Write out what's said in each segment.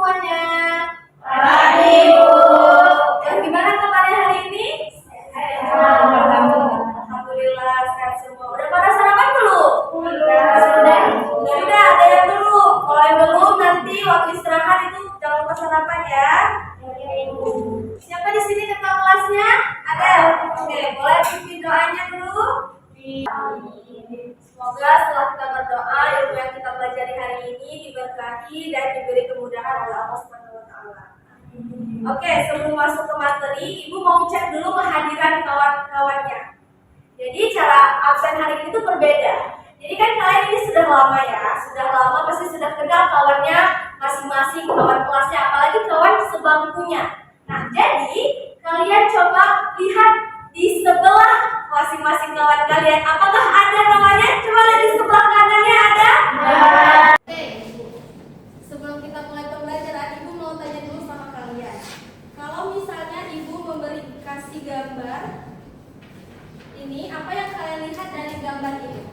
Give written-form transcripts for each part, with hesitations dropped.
semuanya? Pagi, Bu. Gimana kabarnya hari ini? Alhamdulillah sehat semua. Udah pada sarapan belum? Sudah, ada yang belum. Kalau yang belum nanti waktu istirahat itu jangan lupa sarapan ya. Siapa di sini ketua kelasnya? Ada? Oke, boleh pimpin doanya dulu. Semoga setelah kita berdoa, ilmu yang kita pelajari hari ini diberkahi dan diberi kemudahan oleh Allah Subhanahu wa Ta'ala. Oke, sebelum masuk ke materi, Ibu mau cek dulu kehadiran kawan-kawannya. Jadi cara absen hari ini tuh berbeda. Jadi kan kalian ini sudah lama ya, pasti sudah kenal kawannya masing-masing, kawan kelasnya, apalagi kawan sebangkunya. Nah, jadi kalian coba lihat di sebelah masing-masing kawan kalian, apakah ada namanya? Coba lihat di sebelah kanannya ada? Oke, sebelum kita mulai pembelajaran, Ibu mau tanya dulu sama kalian. Kalau misalnya Ibu kasih gambar ini, apa yang kalian lihat dari gambar ini?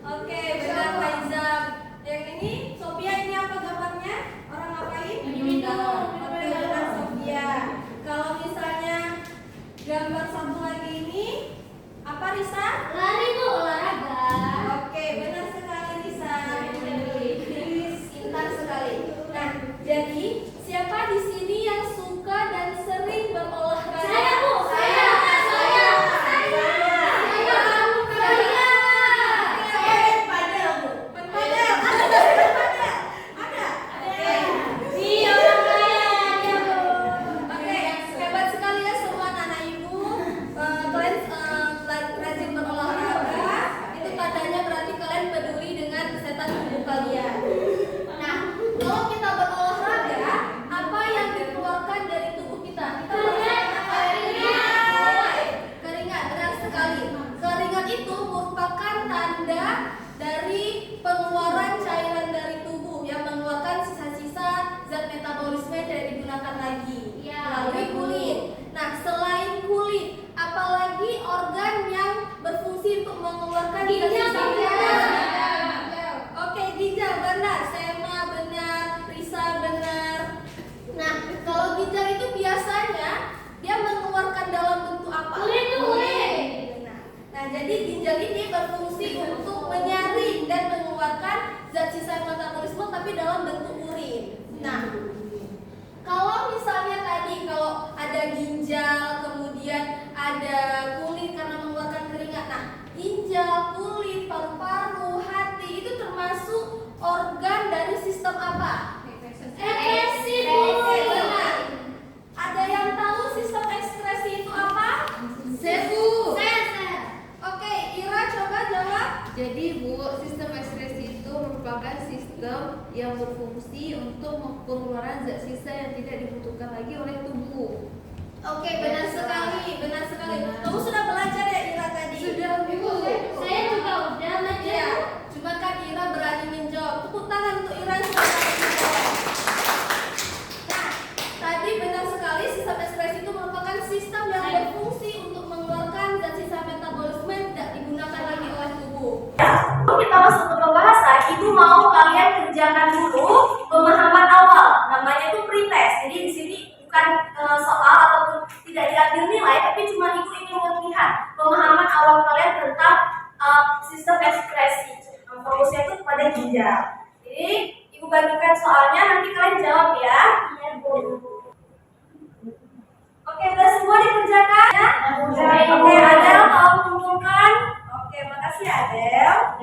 Oke, benar Faizam. Yang ini Sophia, ini apa gambarnya? Orang ngapain? Minum. Oke, benar Sophia. Kalau misalnya gambar satu lagi ini apa, Risa? Lari, Bu, olahraga. Oke, benar sekali Risa. Pintar sekali. Nah, jadi siapa di sini yang suka dan sering berolahraga? Saya, Bu. Saya. Padel, Bu. Padel. Ada. Iya, saya, Bu. Oke, hebat sekali ya semua anak ibu. Kalian rajin berolahraga. Itu tandanya berarti kalian peduli dengan kesehatan tubuh kalian. Nah, kalau kita berolahraga, apa yang dikeluarkan dari tubuh kita? Kita merasakan apa? Keringat, benar sekali. Keringat itu merupakan tanda dari pengeluaran cairan dari tubuh yang mengeluarkan sisa-sisa zat metabolisme yang tidak digunakan lagi melalui kulit. Nah, selain kulit, apalagi organ yang berfungsi untuk mengeluarkan sisa-sisa? Oke, ginjal benar, Sema benar, Risa benar. Nah, kalau ginjal itu biasanya dia mengeluarkan dalam bentuk apa? Urin. Nah, jadi ginjal ini berfungsi untuk menyaring dan mengeluarkan zat sisa metabolisme tapi dalam bentuk urin. Nah, kalau misalnya tadi kalau ada ginjal, kemudian ada kulit karena mengeluarkan keringat. Nah, ginjal, kulit, paru-paru, hati itu termasuk organ dari sistem apa? Ekskresi, Bu. Oke, benar. Ada yang tahu sistem ekskresi itu apa? Saya. Oke, Ira coba jawab. Jadi Bu, sistem ekskresi itu merupakan sistem yang berfungsi untuk pengeluaran zat sisa yang tidak dibutuhkan lagi oleh tubuh. Oke, benar sekali. Kamu sudah belajar ya Ira tadi? Sudah, Bu. Saya juga udah Ya, belajar. cuma kan Ira berani menjawab. Tepuk tangan untuk Ira yang sudah berani menjawab. Nah, tadi benar sekali sistem ekskresi itu merupakan sistem yang berfungsi untuk mengeluarkan zat sisa metabolisme yang tidak digunakan lagi oleh tubuh. Sebelum kita masuk ke pembahasan, Ibu mau kalian kerjakan dulu pemahaman awal. Namanya itu pretest. Jadi di sini bukan soal ataupun tidak diambil nilai, tapi cuma Ibu ingin melihat pemahaman awal kalian tentang sistem ekskresi. Fokusnya itu pada ginjal. Jadi Ibu bagikan soalnya, nanti kalian jawab ya. Oke, udah semua dikerjakan ya? Oke, Adel tolong kumpulkan. Oke, makasih Adel.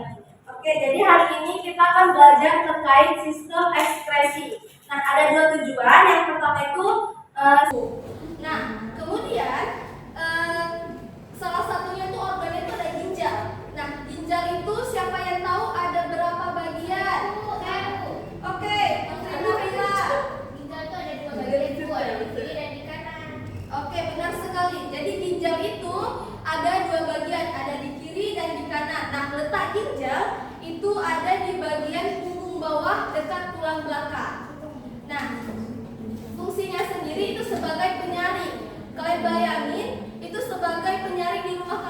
Oke, jadi hari ini kita akan belajar terkait sistem ekskresi. Nah, ada dua tujuan. Yang pertama itu nah, kemudian salah satunya itu organnya itu ada ginjal. Nah, ginjal itu siapa yang tahu ada berapa bagian? Oke, Menteri Nabila. Ginjal itu ada dua bagian, Bu. Ada di kiri dan di kanan. Oke, benar sekali. Jadi ginjal itu ada dua bagian, ada di kiri dan di kanan. Nah, letak ginjal itu ada di bagian punggung bawah dekat tulang belakang. Nah, fungsinya sendiri itu sebagai penyaring. Kalian bayangin, itu sebagai penyaring di rumah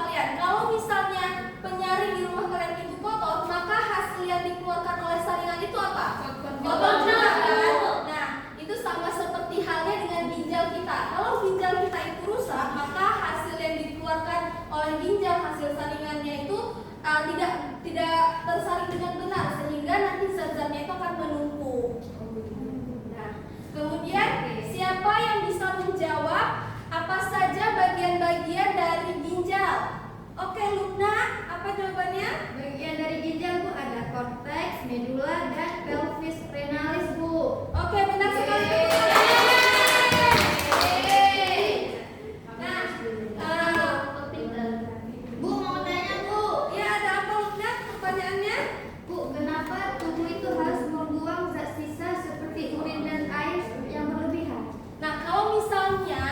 tersaring dengan benar sehingga nanti zat-zatnya itu akan menumpuk. Nah, kemudian siapa yang bisa menjawab apa saja bagian-bagian dari ginjal? Oke, Lukna, apa jawabannya? Bagian dari ginjal Bu ada korteks, medula, dan pelvis renalis Bu. Oke, benar sekali. Nah, Bu mau tanya Bu. ya ada apa Lukna? Pertanyaannya? Bu, kenapa tubuh itu harus membuang zat sisa seperti urin dan air yang berlebihan? Nah, kalau misalnya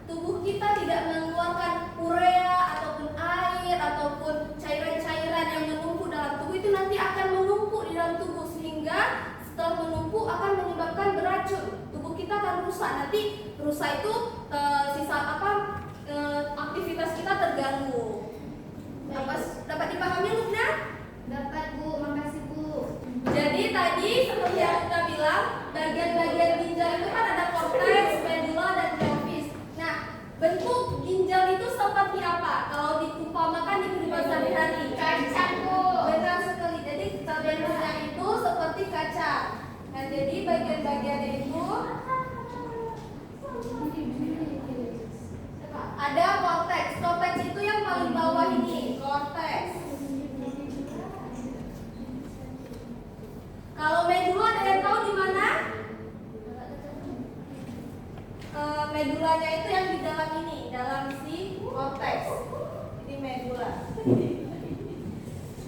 tubuh kita tidak mengeluarkan urea ataupun air ataupun cairan-cairan yang menumpuk dalam tubuh itu nanti akan menumpuk di dalam tubuh sehingga setelah menumpuk akan menyebabkan beracun. Tubuh kita akan rusak. Nanti rusak itu aktivitas kita terganggu. Dapat dipahami Lukna? Dapat Bu, makasih Bu. Jadi tadi seperti yang kita bilang, bagian-bagian ginjal itu kan ada korteks, medula, dan pelvis. Nah, bentuk ginjal itu seperti apa? Kalau diumpamakan di kehidupan sehari-hari, Kacang Bu. benar sekali. Jadi bentuknya itu seperti kacang. Nah, jadi bagian-bagiannya itu ada korteks. Korteks itu yang paling bawah ini, korteks. Kalau medula ada yang tahu di mana? Medulanya itu yang di dalam ini, dalam si korteks. Ini medula.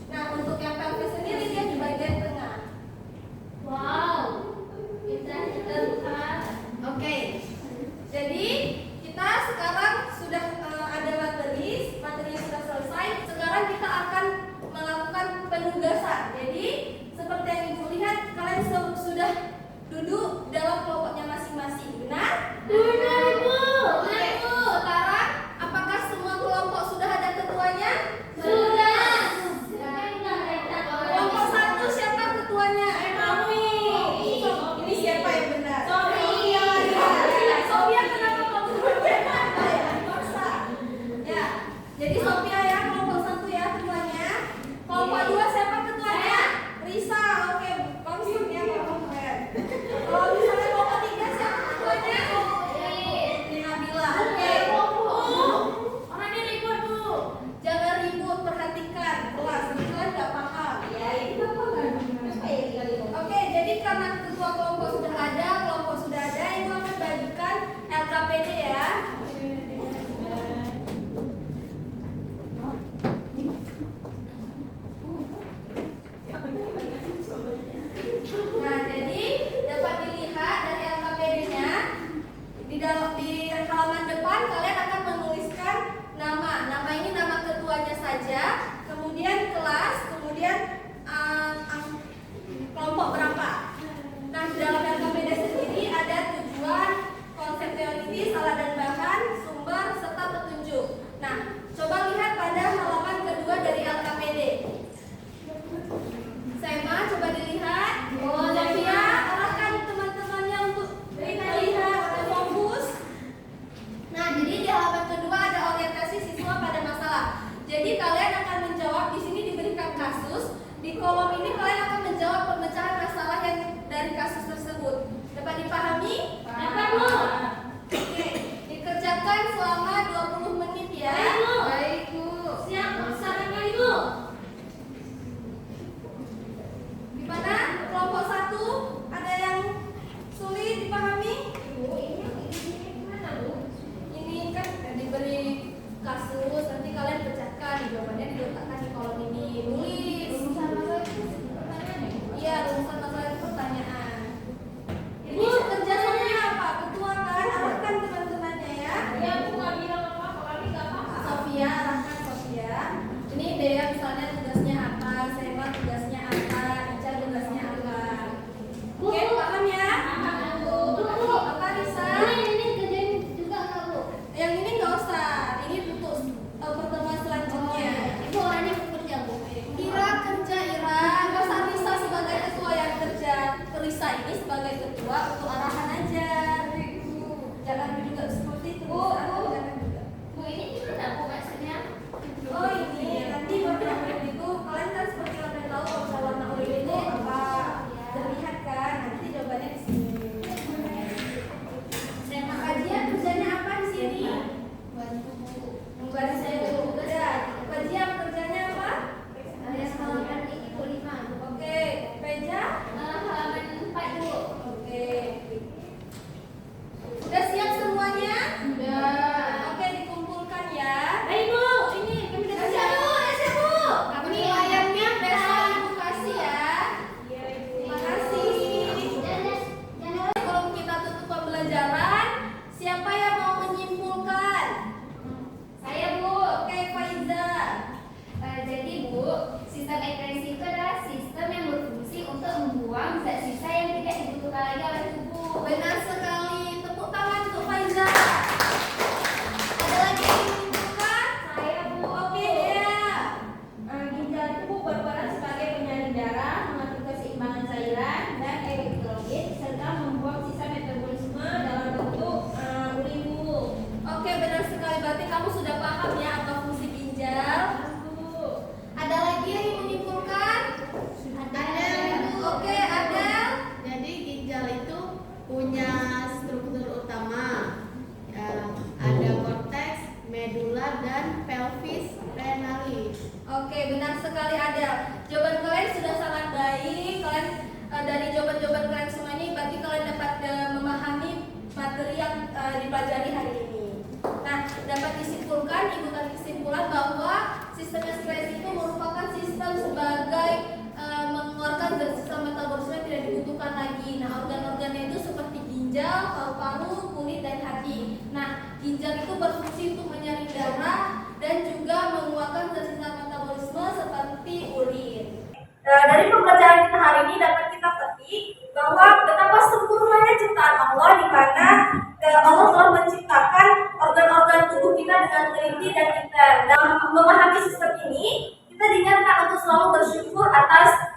Nah, untuk yang pelvis sendiri dia di bagian tengah. Wow. Kita Oke. Jadi kita sekarang sudah ada materinya sudah selesai. Sekarang kita akan melakukan penugasan. Jadi seperti yang Ibu lihat, kalian sudah duduk dalam kelompoknya masing-masing. Benar? Benar Bu. Oke. Sekarang apakah semua kelompok sudah ada ketuanya? Sudah. Kelompok 1 siapa ketuanya? Kami. Ini siapa yang benar? Sofia. Sofia kenapa kamu benar? Ya. Jadi Sofia ya kelompok 1 ya ketuanya. Kelompok 2 siapa ketuanya? Risa. Oke, konsum ya kelompok keren. Kalau misalnya kelompok 3 siapa ketuanya? Nabila. Oke. Orangnya ribut Bu. Jangan ribut, perhatikan kelas. Kalian nggak paham. Oke, jadi karena ketua kelompok sudah ada, Ibu akan bagikan LKPD ya. Nah, jadi dapat dilihat dari LKPD-nya di halaman depan kalian akan menuliskan nama. Nama ini nama ketuanya saja, kemudian kelas, kemudian kelompok berapa. Nah, di dalam LKPD sendiri ada tujuan, konsep teoritis, alat dan bahan, sumber, serta petunjuk. Nah, coba lihat pada halaman kedua dari LKPD. Sema, coba dilihat. Sofia, arahkan teman-temannya untuk melihat fokus. Nah, jadi di halaman kedua ada orientasi siswa pada masalah. Jadi kalian akan menjawab, di sini diberikan kasus. Di kolom ini kalian akan menjawab pemecahan masalah yang dari kasus tersebut. Dapat dipahami? Dapat Bu. Oke, dikerjakan selama 20 menit ya. Baik Bu. Siap, sarannya Ibu. Gimana? Kelompok 1 ada yang sulit dipahami? Ini kan diberi kasus, nanti kalian pecahkan, jawabannya diletakkan di kolom ini. Nulis. Iya, rumusan masalah itu pertanyaan. Ini kerja Sofia apa? Ketua kan? Arahkan teman-temannya ya. Ya Bu nggak bilang apa-apa, kami nggak paham. Sofia, dibutuhkan lagi. Nah, organ-organnya itu seperti ginjal, paru-paru, kulit, dan hati. Nah, ginjal itu berfungsi untuk menyaring darah dan juga mengeluarkan zat-zat metabolisme seperti urin. Dari pembelajaran kita hari ini dapat kita petik bahwa betapa sempurnanya ciptaan Allah, di mana Allah telah menciptakan organ-organ tubuh kita dengan teliti dan detail. Dalam memahami sistem ini, kita diingatkan untuk selalu bersyukur atas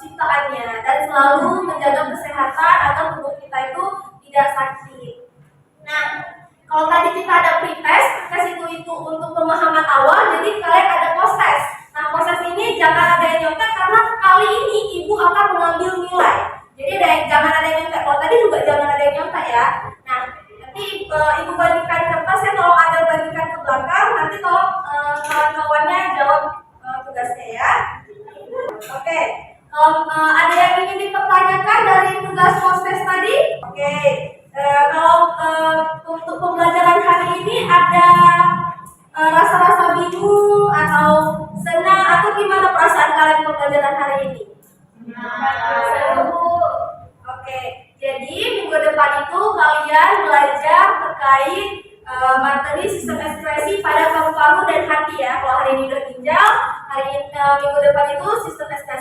ciptaannya dan selalu menjaga kesehatan agar tubuh kita itu tidak sakit. Nah, kalau tadi kita ada pretest itu untuk pemahaman awal, jadi kalian ada post-test. Nah, post-test ini jangan ada yang nyontek karena kali ini ibu akan mengambil nilai. Jadi jangan ada yang nyontek. Kalau tadi juga jangan ada yang nyontek ya. Nah, nanti ibu bagikan kertasnya, tolong ada bagikan ke belakang. Nanti tolong kawan-kawannya jawab tugasnya ya. Oke. Ada yang ingin dipertanyakan dari tugas post-test tadi? Oke. Kalau untuk pembelajaran hari ini ada rasa-rasa bingung atau senang atau gimana perasaan kalian pembelajaran hari ini? Seru. Oke, jadi minggu depan itu kalian belajar terkait materi sistem ekspresi pada paru-paru dan hati ya. Kalau hari ini udah ginjal, minggu depan itu sistem ekspresi